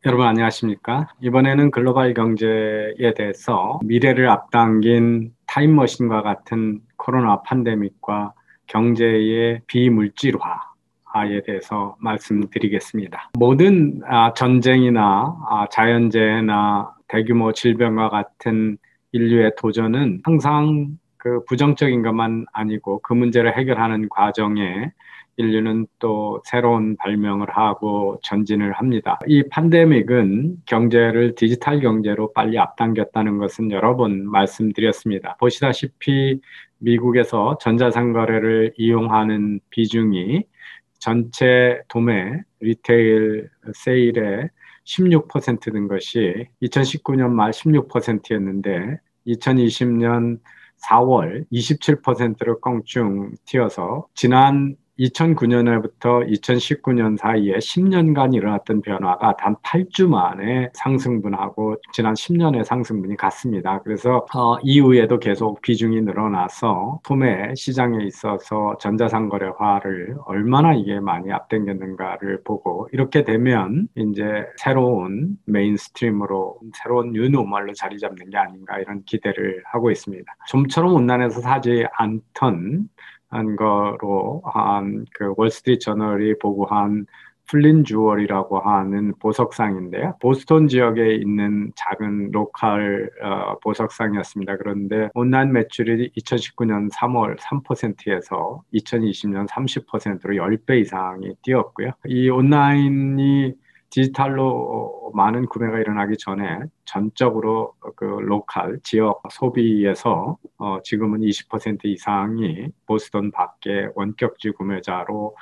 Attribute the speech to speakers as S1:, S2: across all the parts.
S1: 여러분 안녕하십니까? 이번에는 글로벌 경제에 대해서 미래를 앞당긴 타임머신과 같은 코로나 팬데믹과 경제의 비물질화에 대해서 말씀드리겠습니다. 모든 전쟁이나 자연재해나 대규모 질병과 같은 인류의 도전은 항상 그 부정적인 것만 아니고 그 문제를 해결하는 과정에 인류는 또 새로운 발명을 하고 전진을 합니다. 이 팬데믹은 경제를 디지털 경제로 빨리 앞당겼다는 것은 여러 번 말씀드렸습니다. 보시다시피 미국에서 전자상거래를 이용하는 비중이 전체 도매 리테일 세일의 16%된 것이 2019년 말 16%였는데 2020년 4월 27%로 껑충 튀어서 지난 2009년에부터 2019년 사이에 10년간 일어났던 변화가 단 8주 만에 상승분하고 지난 10년의 상승분이 같습니다. 그래서 이후에도 계속 비중이 늘어나서 소매 시장에 있어서 전자상거래화를 얼마나 이게 많이 앞당겼는가를 보고 이렇게 되면 이제 새로운 메인스트림으로 새로운 뉴노멀로 자리 잡는 게 아닌가 이런 기대를 하고 있습니다. 좀처럼 온난해서 사지 않던 한 거로 한 그 월스트리트 저널이 보고한 플린 주얼이라고 하는 보석상인데요. 보스턴 지역에 있는 작은 로컬 보석상이었습니다. 그런데 온라인 매출이 2019년 3월 3%에서 2020년 30%로 10배 이상이 뛰었고요. 이 온라인이 디지털로 많은 구매가 일어나기 전에 전적으로 그 로컬 지역 소비에서 지금은 20% 이상이 보스턴 밖의 원격지 구매자로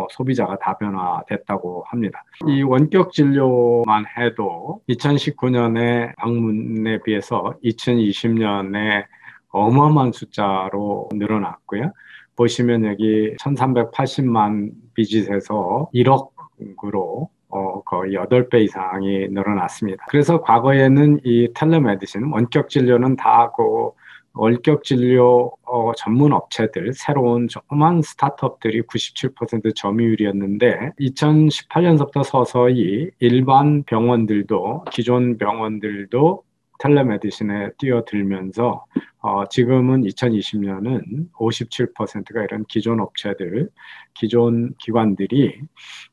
S1: 소비자가 다변화됐다고 합니다. 이 원격 진료만 해도 2019년에 방문에 비해서 2020년에 어마어마한 숫자로 늘어났고요. 보시면 여기 1380만 비짓에서 1억으로 거의 8배 이상이 늘어났습니다. 그래서 과거에는 이 텔레메디신, 원격 진료는 다 그 원격 진료 전문 업체들, 새로운 조그만 스타트업들이 97% 점유율이었는데 2018년서부터 서서히 일반 병원들도 기존 병원들도 텔레메디신에 뛰어들면서 지금은 2020년은 57%가 이런 기존 업체들, 기존 기관들이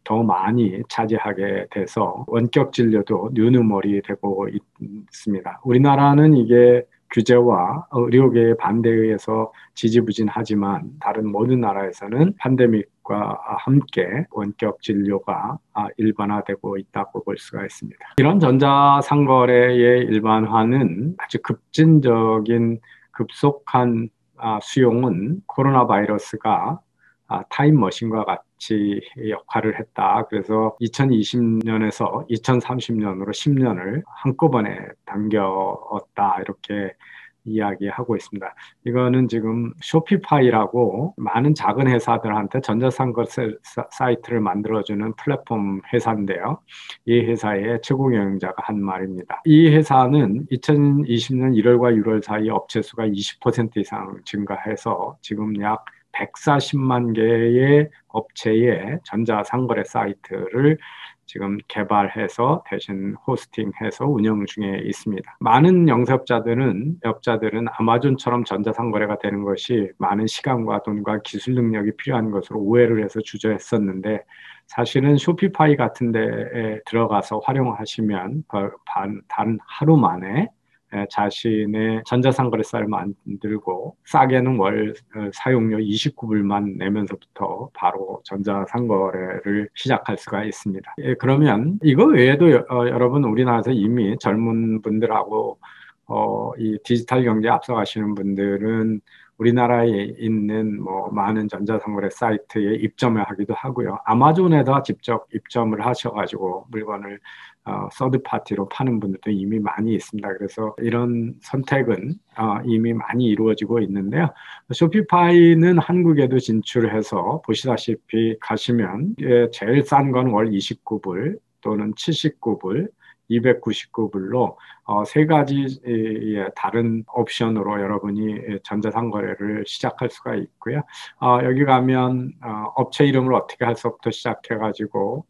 S1: 더 많이 차지하게 돼서 원격 진료도 뉴노멀이 되고 있습니다. 우리나라는 이게 규제와 의료계의 반대에 의해서 지지부진하지만 다른 모든 나라에서는 팬데믹과 함께 원격 진료가 일반화되고 있다고 볼 수가 있습니다. 이런 전자상거래의 일반화는 아주 급속한 수용은 코로나 바이러스가 타임머신과 같이 역할을 했다. 그래서 2020년에서 2030년으로 10년을 한꺼번에 당겼다. 이렇게 이야기하고 있습니다. 이거는 지금 쇼피파이라고 많은 작은 회사들한테 전자상거 사이트를 만들어주는 플랫폼 회사인데요. 이 회사의 최고 경영자가 한 말입니다. 이 회사는 2020년 1월과 6월 사이 업체 수가 20% 이상 증가해서 지금 약 140만 개의 업체의 전자상거래 사이트를 지금 개발해서 대신 호스팅해서 운영 중에 있습니다. 많은 영세업자들은 아마존처럼 전자상거래가 되는 것이 많은 시간과 돈과 기술 능력이 필요한 것으로 오해를 해서 주저했었는데 사실은 쇼피파이 같은 데에 들어가서 활용하시면 단 하루 만에 자신의 전자상거래사를 만들고 싸게는 월 사용료 29불만 내면서부터 바로 전자상거래를 시작할 수가 있습니다. 그러면 이거 외에도 여러분 우리나라에서 이미 젊은 분들하고 이 디지털 경제에 앞서가시는 분들은 우리나라에 있는 뭐 많은 전자상거래 사이트에 입점을 하기도 하고요. 아마존에다 직접 입점을 하셔가지고 물건을 서드 파티로 파는 분들도 이미 많이 있습니다. 그래서 이런 선택은 이미 많이 이루어지고 있는데요. 쇼피파이는 한국에도 진출해서 보시다시피 가시면 제일 싼 건 월 29불 또는 79불 299불로 세 가지의 다른 옵션으로 여러분이 전자상거래를 시작할 수가 있고요. 여기 가면 업체 이름을 어떻게 할 수부터 시작해가지고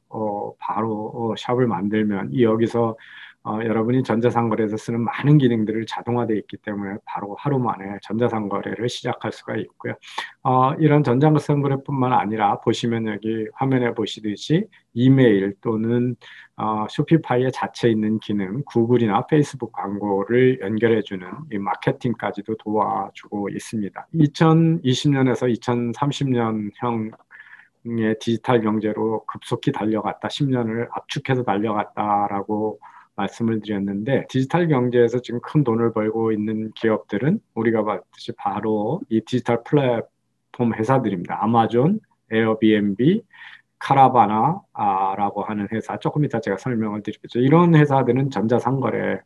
S1: 바로 샵을 만들면 여기서 여러분이 전자상거래에서 쓰는 많은 기능들을 자동화되어 있기 때문에 바로 하루 만에 전자상거래를 시작할 수가 있고요. 이런 전자상거래뿐만 아니라 보시면 여기 화면에 보시듯이 이메일 또는 쇼피파이에 자체 있는 기능, 구글이나 페이스북 광고를 연결해주는 이 마케팅까지도 도와주고 있습니다. 2020년에서 2030년형의 디지털 경제로 급속히 달려갔다, 10년을 압축해서 달려갔다라고 말씀을 드렸는데, 디지털 경제에서 지금 큰 돈을 벌고 있는 기업들은 우리가 봤듯이 바로 이 디지털 플랫폼 회사들입니다. 아마존, 에어비앤비, 카라바나라고 하는 회사, 조금 이따 제가 설명을 드리겠죠. 이런 회사들은 전자상거래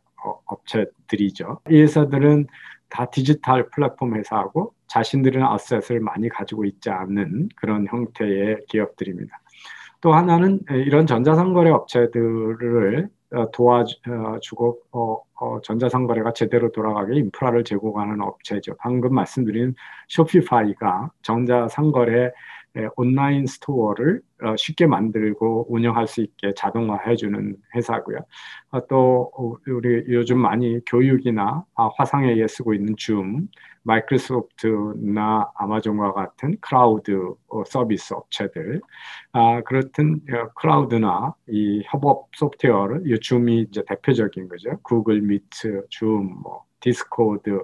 S1: 업체들이죠. 이 회사들은 다 디지털 플랫폼 회사하고 자신들은 어셋을 많이 가지고 있지 않는 그런 형태의 기업들입니다. 또 하나는 이런 전자상거래 업체들을 도와주고 전자상거래가 제대로 돌아가게 인프라를 제공하는 업체죠. 방금 말씀드린 쇼피파이가 전자상거래 온라인 스토어를 쉽게 만들고 운영할 수 있게 자동화해주는 회사고요. 또 우리 요즘 많이 교육이나 화상회의에 쓰고 있는 줌, 마이크로소프트나 아마존과 같은 클라우드 서비스 업체들, 그렇든 클라우드나 이 협업 소프트웨어를 이 줌이 이제 대표적인 거죠. 구글 미트, 줌, 디스코드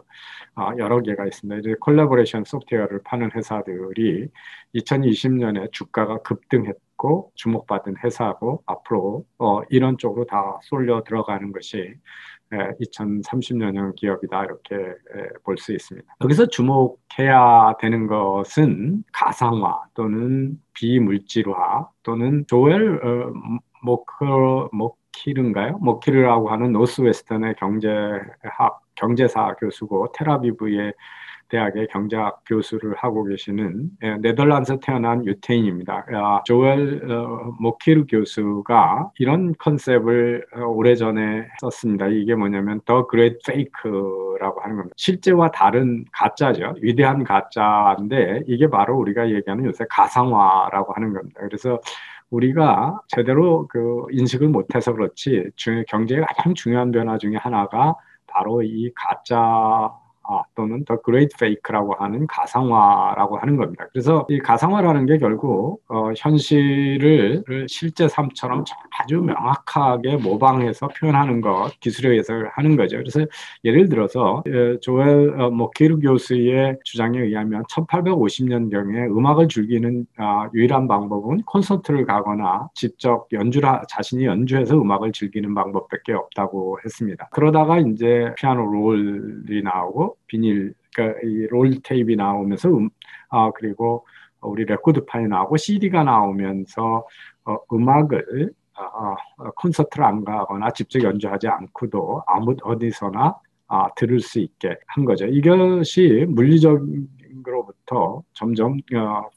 S1: 여러 개가 있습니다. 이제 콜라보레이션 소프트웨어를 파는 회사들이 2020년에 주가가 급등했고 주목받은 회사고 앞으로 이런 쪽으로 다 쏠려 들어가는 것이 2030년형 기업이다 이렇게 볼 수 있습니다. 여기서 주목해야 되는 것은 가상화 또는 비물질화 또는 조엘 모키르인가요? 모키르라고 하는 노스웨스턴의 경제사 교수고 텔아비브의 대학의 경제학 교수를 하고 계시는 네덜란드에서 태어난 유태인입니다. 조엘 모키르 교수가 이런 컨셉을 오래전에 썼습니다. 이게 뭐냐면 The Great Fake라고 하는 겁니다. 실제와 다른 가짜죠. 위대한 가짜인데 이게 바로 우리가 얘기하는 요새 가상화라고 하는 겁니다. 그래서 우리가 제대로 그 인식을 못해서 그렇지 경제의 가장 중요한 변화 중에 하나가 바로 이 가짜 또는 더 그레이트 페이크라고 하는 가상화라고 하는 겁니다. 그래서 이 가상화라는 게 결국 현실을 실제 삶처럼 아주 명확하게 모방해서 표현하는 것, 기술에 의해서 하는 거죠. 그래서 예를 들어서 조엘 모키르 교수의 주장에 의하면 1850년경에 음악을 즐기는 유일한 방법은 콘서트를 가거나 직접 자신이 연주해서 음악을 즐기는 방법밖에 없다고 했습니다. 그러다가 이제 피아노 롤이 나오고 비닐, 그러니까 이 롤 테이프가 나오면서 그리고 우리 레코드판이 나오고 CD가 나오면서 음악을 콘서트를 안 가거나 직접 연주하지 않고도 아무 어디서나 들을 수 있게 한 거죠. 이것이 물리적으로부터 점점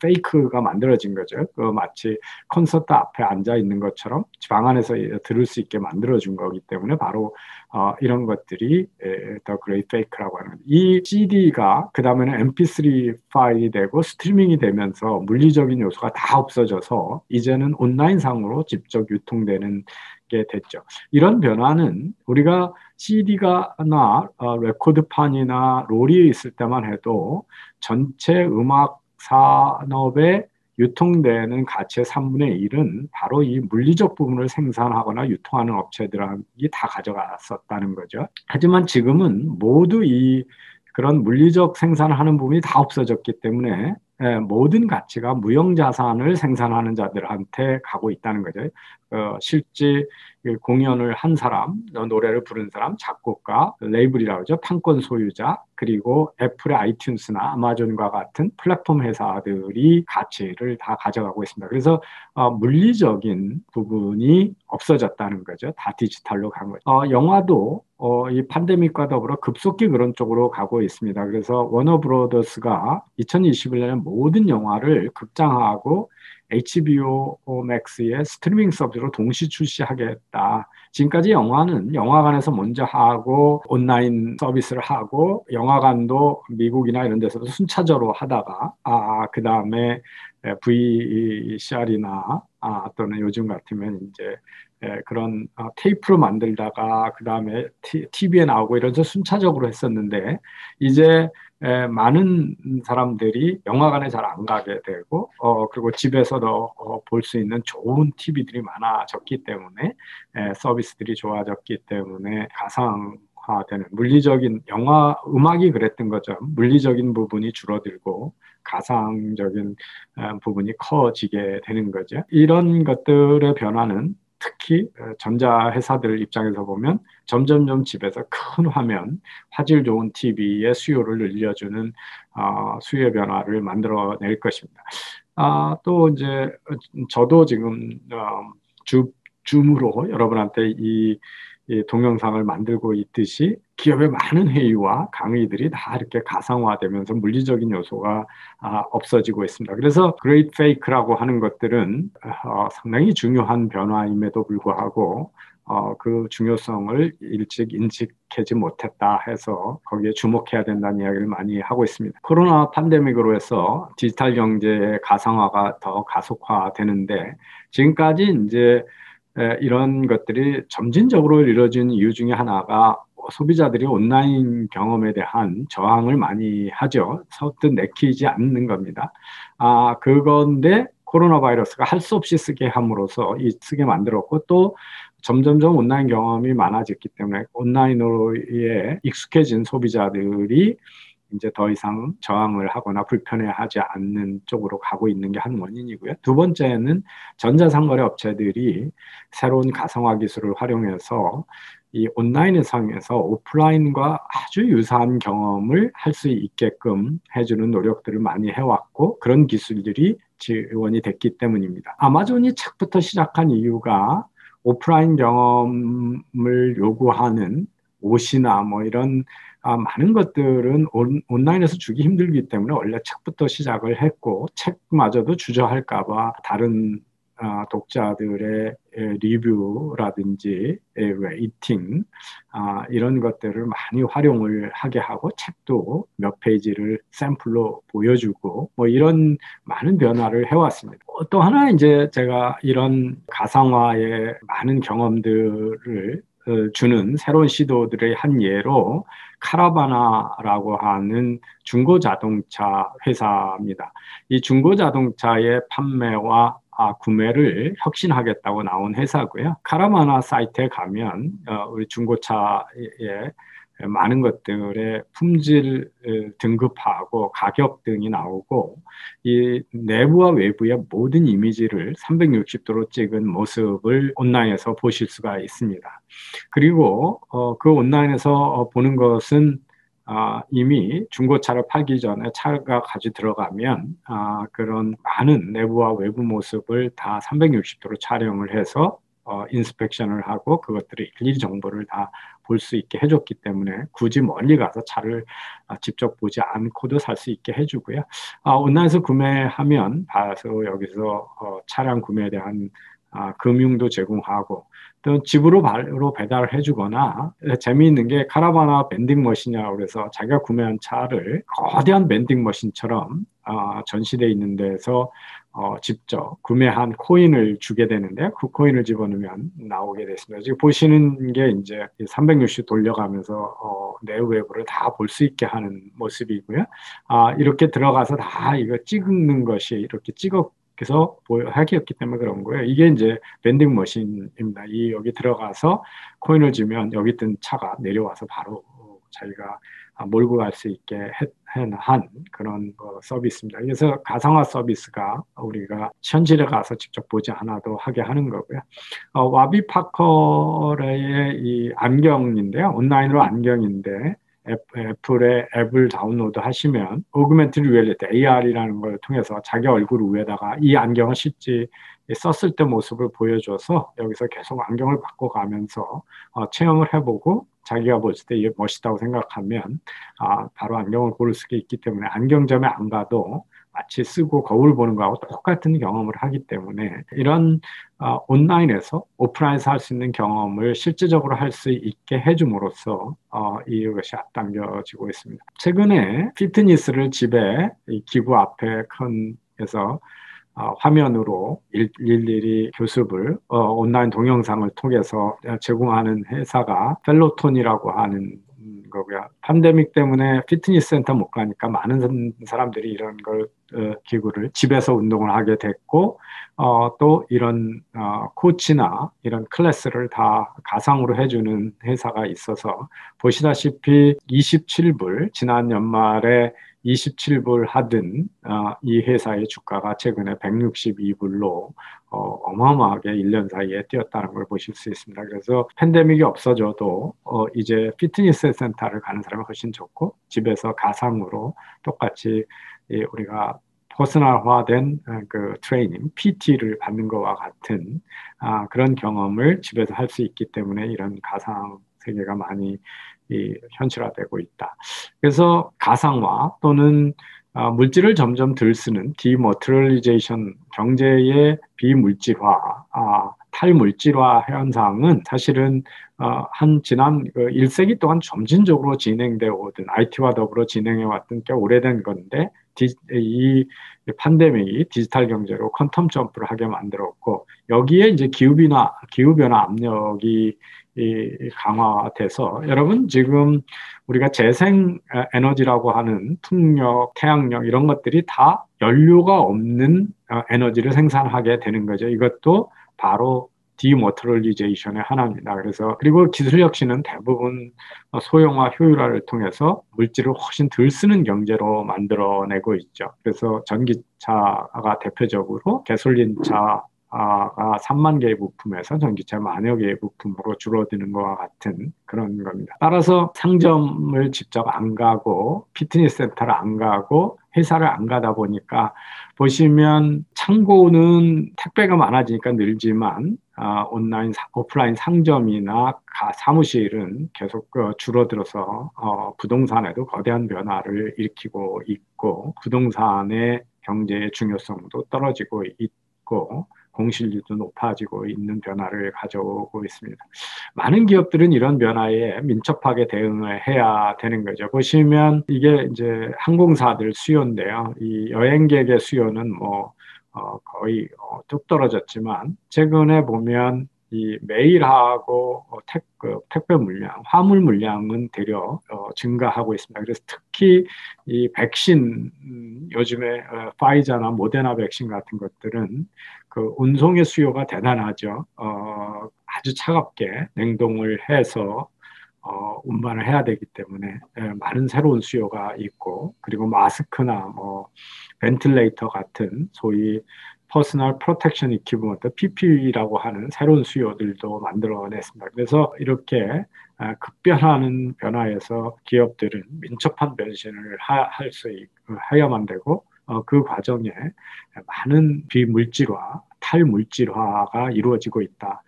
S1: 페이크가 만들어진 거죠. 마치 콘서트 앞에 앉아 있는 것처럼 방 안에서 들을 수 있게 만들어준 거기 때문에 바로 이런 것들이 더 그레이트 페이크라고 하는 겁니다. 이 CD가 그 다음에는 MP3 파일이 되고 스트리밍이 되면서 물리적인 요소가 다 없어져서 이제는 온라인상으로 직접 유통되는 게 됐죠. 이런 변화는 우리가 CD가나 레코드판이나 롤이 있을 때만 해도 전체 음악 산업에 유통되는 가치의 3분의 1은 바로 이 물리적 부분을 생산하거나 유통하는 업체들이 다 가져갔었다는 거죠. 하지만 지금은 모두 그런 물리적 생산을 하는 부분이 다 없어졌기 때문에 모든 가치가 무형자산을 생산하는 자들한테 가고 있다는 거죠. 실제 공연을 한 사람, 노래를 부른 사람, 작곡가, 레이블이라고 하죠. 판권 소유자, 그리고 애플의 아이튠즈나 아마존과 같은 플랫폼 회사들이 가치를 다 가져가고 있습니다. 그래서 물리적인 부분이 없어졌다는 거죠. 다 디지털로 간 거죠. 영화도 이 팬데믹과 더불어 급속히 그런 쪽으로 가고 있습니다. 그래서 워너브로더스가 2021년에 모든 영화를 극장화하고 HBO Max의 스트리밍 서비스로 동시 출시하겠다. 지금까지 영화는 영화관에서 먼저 하고 온라인 서비스를 하고 영화관도 미국이나 이런 데서도 순차적으로 하다가 그다음에 VCR이나 또는 요즘 같으면 이제 그런 테이프로 만들다가 그다음에 TV에 나오고 이래서 순차적으로 했었는데 이제 많은 사람들이 영화관에 잘 안 가게 되고 그리고 집에서도 볼 수 있는 좋은 TV들이 많아졌기 때문에 서비스들이 좋아졌기 때문에 가상화되는 물리적인 영화 음악이 그랬던 것처럼 물리적인 부분이 줄어들고 가상적인 부분이 커지게 되는 거죠. 이런 것들의 변화는 특히 전자회사들 입장에서 보면 점점점 집에서 큰 화면, 화질 좋은 TV의 수요를 늘려주는 수요 변화를 만들어낼 것입니다. 또 이제 저도 지금 줌으로 여러분한테 이 동영상을 만들고 있듯이 기업의 많은 회의와 강의들이 다 이렇게 가상화되면서 물리적인 요소가 없어지고 있습니다. 그래서 그레이트 페이크라고 하는 것들은 상당히 중요한 변화임에도 불구하고 그 중요성을 일찍 인식하지 못했다 해서 거기에 주목해야 된다는 이야기를 많이 하고 있습니다. 코로나 팬데믹으로 해서 디지털 경제의 가상화가 더 가속화되는데 지금까지 이제 이런 것들이 점진적으로 이루어진 이유 중에 하나가 소비자들이 온라인 경험에 대한 저항을 많이 하죠. 선뜻 내키지 않는 겁니다. 그건데 코로나 바이러스가 할 수 없이 쓰게 함으로써 쓰게 만들었고 또 점점점 온라인 경험이 많아졌기 때문에 온라인으로의 익숙해진 소비자들이 이제 더 이상 저항을 하거나 불편해하지 않는 쪽으로 가고 있는 게 한 원인이고요. 두 번째는 전자상거래 업체들이 새로운 가상화 기술을 활용해서 이 온라인 상에서 오프라인과 아주 유사한 경험을 할 수 있게끔 해주는 노력들을 많이 해왔고 그런 기술들이 지원이 됐기 때문입니다. 아마존이 책부터 시작한 이유가 오프라인 경험을 요구하는 옷이나 뭐 이런 많은 것들은 온라인에서 주기 힘들기 때문에 원래 책부터 시작을 했고 책마저도 주저할까 봐 다른 독자들의 리뷰라든지 레이팅 이런 것들을 많이 활용을 하게 하고 책도 몇 페이지를 샘플로 보여주고 뭐 이런 많은 변화를 해왔습니다. 또 하나 이제 제가 이런 가상화의 많은 경험들을 주는 새로운 시도들의 한 예로 카라바나라고 하는 중고자동차 회사입니다. 이 중고자동차의 판매와 구매를 혁신하겠다고 나온 회사고요. 카라바나 사이트에 가면 우리 중고차의 많은 것들의 품질 등급하고 가격 등이 나오고 이 내부와 외부의 모든 이미지를 360도로 찍은 모습을 온라인에서 보실 수가 있습니다. 그리고 그 온라인에서 보는 것은 이미 중고차를 팔기 전에 차가 가지고 들어가면 그런 많은 내부와 외부 모습을 다 360도로 촬영을 해서 인스펙션을 하고 그것들의 일일이 정보를 다 볼 수 있게 해줬기 때문에 굳이 멀리 가서 차를 직접 보지 않고도 살 수 있게 해주고요. 온라인에서 구매하면 바로 여기서 차량 구매에 대한 금융도 제공하고 또 집으로 바로 배달을 해주거나 재미있는 게 카라바나 밴딩 머신이라고 그래서 자기가 구매한 차를 거대한 밴딩 머신처럼 전시되어 있는 데서 직접 구매한 코인을 주게 되는데 그 코인을 집어넣으면 나오게 됐습니다. 지금 보시는 게 이제 360 돌려가면서 내외부를 다 볼 수 있게 하는 모습이고요. 이렇게 들어가서 다 이거 찍는 것이 이렇게 그래서 하기였기 때문에 그런 거예요. 이게 이제 밴딩 머신입니다. 여기 들어가서 코인을 주면 여기 있던 차가 내려와서 바로 자기가 몰고 갈 수 있게 한 그런 서비스입니다. 그래서 가상화 서비스가 우리가 현실에 가서 직접 보지 않아도 하게 하는 거고요. 와비 파커의 이 안경인데요. 온라인으로 안경인데 애플의 앱을 다운로드 하시면 오그멘티드 리얼리티 AR이라는 걸 통해서 자기 얼굴 위에다가 이 안경을 실제 썼을 때 모습을 보여줘서 여기서 계속 안경을 바꿔가면서 체험을 해보고 자기가 봤을 때 이게 멋있다고 생각하면 바로 안경을 고를 수가 있기 때문에 안경점에 안 가도 마치 쓰고 거울 보는 거하고 똑같은 경험을 하기 때문에 이런 온라인에서 오프라인에서 할 수 있는 경험을 실제적으로 할 수 있게 해줌으로써 이것이 앞당겨지고 있습니다. 최근에 피트니스를 집에 이 기구 앞에 큰에서 화면으로 일일이 교습을 온라인 동영상을 통해서 제공하는 회사가 펠로톤이라고 하는 거고요. 팬데믹 때문에 피트니스 센터 못 가니까 많은 사람들이 이런 걸 기구를 집에서 운동을 하게 됐고 또 이런 코치나 이런 클래스를 다 가상으로 해주는 회사가 있어서 보시다시피 27불 지난 연말에 27불 하던 이 회사의 주가가 최근에 162불로 어마어마하게 1년 사이에 뛰었다는 걸 보실 수 있습니다. 그래서 팬데믹이 없어져도 이제 피트니스 센터를 가는 사람이 훨씬 적고 집에서 가상으로 똑같이 우리가 퍼스널화된 그 트레이닝, PT를 받는 것과 같은 그런 경험을 집에서 할 수 있기 때문에 이런 가상 세계가 많이 현실화되고 있다. 그래서 가상화 또는 물질을 점점 덜 쓰는 디머테리얼리제이션, 경제의 비물질화, 탈물질화 현상은 사실은 한 지난 1세기 동안 점진적으로 진행되어 오던 IT와 더불어 진행해 왔던 꽤 오래된 건데 이 팬데믹이 디지털 경제로 퀀텀 점프를 하게 만들었고 여기에 이제 기후변화 압력이 강화돼서 여러분 지금 우리가 재생 에너지라고 하는 풍력, 태양력 이런 것들이 다 연료가 없는 에너지를 생산하게 되는 거죠. 이것도 바로 디모터럴리제이션의 하나입니다. 그래서 그리고 기술 혁신은 대부분 소형화, 효율화를 통해서 물질을 훨씬 덜 쓰는 경제로 만들어내고 있죠. 그래서 전기차가 대표적으로 가솔린차 가 3만 개의 부품에서 전기차 만여 개의 부품으로 줄어드는 것과 같은 그런 겁니다. 따라서 상점을 직접 안 가고 피트니스 센터를 안 가고 회사를 안 가다 보니까 보시면 창고는 택배가 많아지니까 늘지만 오프라인 상점이나 사무실은 계속 줄어들어서 부동산에도 거대한 변화를 일으키고 있고 부동산의 경제의 중요성도 떨어지고 있고 공실률도 높아지고 있는 변화를 가져오고 있습니다. 많은 기업들은 이런 변화에 민첩하게 대응을 해야 되는 거죠. 보시면 이게 이제 항공사들 수요인데요. 이 여행객의 수요는 거의 뚝 떨어졌지만 최근에 보면 이 메일하고 택배 물량, 화물 물량은 되려 증가하고 있습니다. 그래서 특히 이 백신 요즘에 파이자나 모데나 백신 같은 것들은 그 운송의 수요가 대단하죠. 아주 차갑게 냉동을 해서 운반을 해야 되기 때문에 많은 새로운 수요가 있고 그리고 마스크나 벤틸레이터 같은 소위 퍼스널 프로텍션 이퀴브먼트 PPE라고 하는 새로운 수요들도 만들어냈습니다. 그래서 이렇게 급변하는 변화에서 기업들은 민첩한 변신을 해야만 되고 그 과정에 많은 비물질화, 탈물질화가 이루어지고 있다.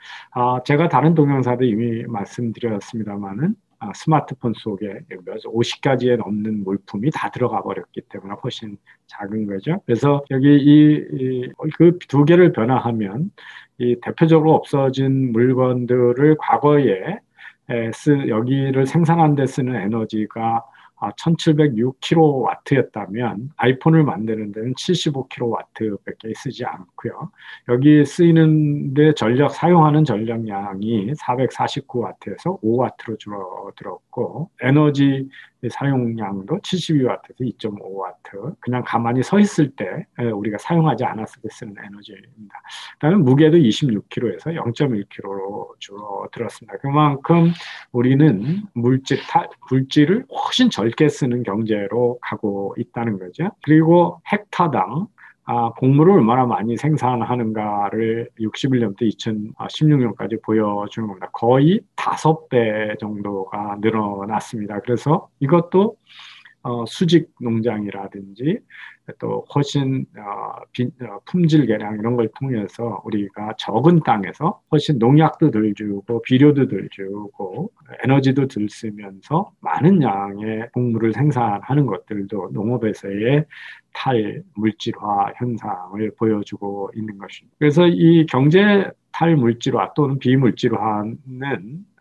S1: 제가 다른 동영상도 이미 말씀드렸습니다만은 스마트폰 속에 50가지에 넘는 물품이 다 들어가 버렸기 때문에 훨씬 작은 거죠. 그래서 여기 그 두 개를 변화하면 이 대표적으로 없어진 물건들을 과거에 여기를 생산하는 데 쓰는 에너지가 1706kW였다면 아이폰을 만드는 데는 75kW밖에 쓰지 않고요. 여기 쓰이는데 사용하는 전력량이 449W에서 5W로 줄어들었고 에너지 사용량도 72W에서 2.5W. 그냥 가만히 서 있을 때 우리가 사용하지 않았을 때 쓰는 에너지입니다. 그다음에 무게도 26kg에서 0.1kg로 줄어들었습니다. 그만큼 우리는 물질을 훨씬 적게 쓰는 경제로 가고 있다는 거죠. 그리고 헥타당 곡물을 얼마나 많이 생산하는가를 61년부터 2016년까지 보여주는 겁니다. 거의 5배 정도가 늘어났습니다. 그래서 이것도 수직 농장이라든지 또 훨씬 품질 개량 이런 걸 통해서 우리가 적은 땅에서 훨씬 농약도 덜 주고 비료도 덜 주고 에너지도 덜 쓰면서 많은 양의 곡물을 생산하는 것들도 농업에서의 탈물질화 현상을 보여주고 있는 것입니다. 그래서 이 경제 탈물질화 또는 비물질화는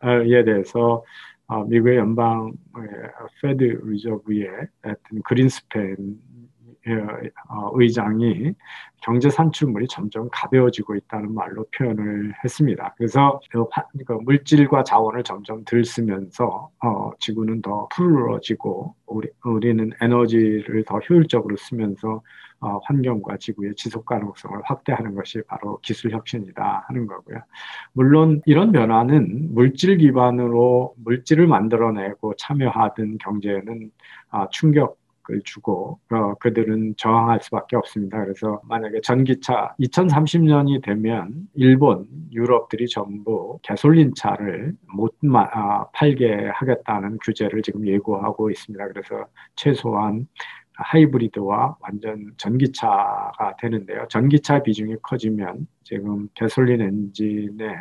S1: 에 대해서 미국의 연방 페드 리저브의 그린스팬 의장이 경제 산출물이 점점 가벼워지고 있다는 말로 표현을 했습니다. 그래서 물질과 자원을 점점 덜 쓰면서 지구는 더 푸르러지고 우리는 에너지를 더 효율적으로 쓰면서 환경과 지구의 지속 가능성을 확대하는 것이 바로 기술 혁신이다 하는 거고요. 물론 이런 변화는 물질 기반으로 물질을 만들어내고 참여하던 경제는 충격 을 주고 그들은 저항할 수밖에 없습니다. 그래서 만약에 전기차 2030년이 되면 일본, 유럽들이 전부 가솔린 차를 못 팔게 하겠다는 규제를 지금 예고하고 있습니다. 그래서 최소한 하이브리드와 완전 전기차가 되는데요. 전기차 비중이 커지면 지금 가솔린 엔진의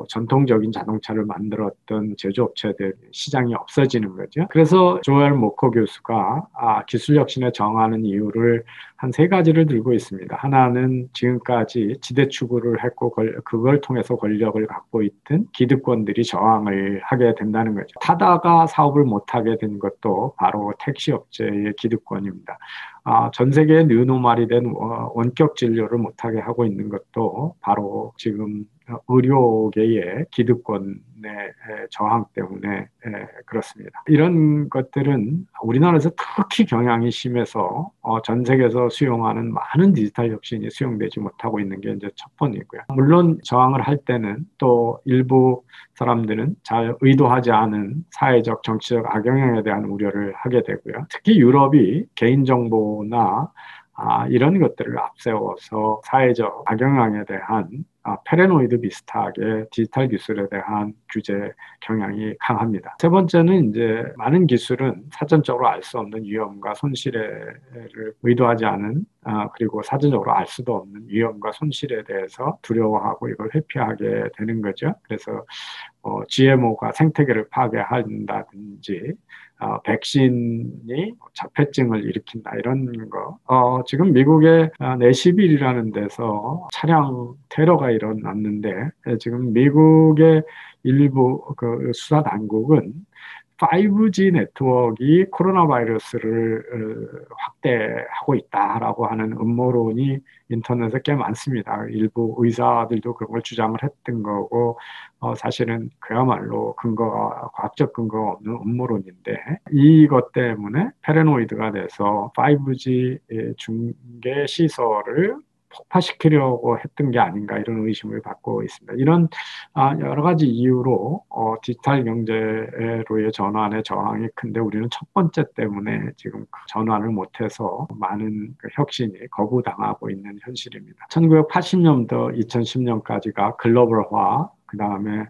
S1: 전통적인 자동차를 만들었던 제조업체들 시장이 없어지는 거죠. 그래서 조엘 모커 교수가 기술 혁신에 정하는 이유를 한 세 가지를 들고 있습니다. 하나는 지금까지 지대 추구를 했고 그걸 통해서 권력을 갖고 있던 기득권들이 저항을 하게 된다는 거죠. 타다가 사업을 못하게 된 것도 바로 택시 업체의 기득권입니다. 전 세계에 느노말이 된 원격 진료를 못하게 하고 있는 것도 바로 지금 의료계의 기득권의 저항 때문에 그렇습니다. 이런 것들은 우리나라에서 특히 경향이 심해서 전 세계에서 수용하는 많은 디지털 혁신이 수용되지 못하고 있는 게 이제 첫 번이고요. 물론 저항을 할 때는 또 일부 사람들은 잘 의도하지 않은 사회적, 정치적 악영향에 대한 우려를 하게 되고요. 특히 유럽이 개인정보나 이런 것들을 앞세워서 사회적 악영향에 대한 패러노이드 비슷하게 디지털 기술에 대한 규제 경향이 강합니다. 세 번째는 이제 많은 기술은 사전적으로 알 수 없는 위험과 손실을 의도하지 않은 그리고 사전적으로 알 수도 없는 위험과 손실에 대해서 두려워하고 이걸 회피하게 되는 거죠. 그래서 GMO가 생태계를 파괴한다든지 백신이 자폐증을 일으킨다 이런 거. 지금 미국의 내시빌이라는 데서 차량 테러가 일어났는데 지금 미국의 일부 그 수사 당국은 5G 네트워크가 코로나 바이러스를 확대하고 있다라고 하는 음모론이 인터넷에 꽤 많습니다. 일부 의사들도 그런 걸 주장을 했던 거고 사실은 그야말로 과학적 근거가 없는 음모론인데 이것 때문에 패러노이드가 돼서 5G 중계 시설을 폭파시키려고 했던 게 아닌가 이런 의심을 받고 있습니다. 이런 여러 가지 이유로 디지털 경제로의 전환의 저항이 큰데 우리는 첫 번째 때문에 지금 전환을 못해서 많은 혁신이 거부당하고 있는 현실입니다. 1980년부터 2010년까지가 글로벌화, 그 다음에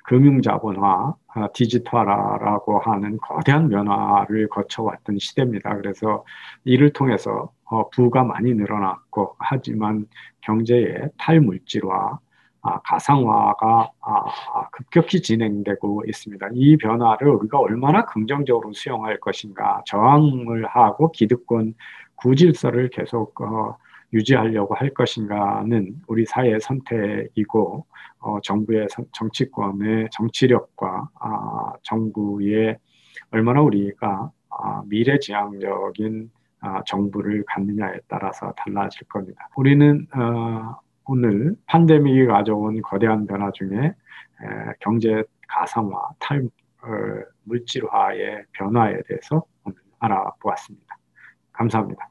S1: 금융자본화, 디지털화라고 하는 거대한 변화를 거쳐왔던 시대입니다. 그래서 이를 통해서 부가 많이 늘어났고 하지만 경제의 탈물질화, 가상화가 급격히 진행되고 있습니다. 이 변화를 우리가 얼마나 긍정적으로 수용할 것인가, 저항을 하고 기득권 구질서를 계속 유지하려고 할 것인가는 우리 사회의 선택이고 정부의 정치권의 정치력과 정부의 얼마나 우리가 미래지향적인 정부를 갖느냐에 따라서 달라질 겁니다. 우리는 오늘 팬데믹이 가져온 거대한 변화 중에 경제 가상화, 물질화의 변화에 대해서 오늘 알아보았습니다. 감사합니다.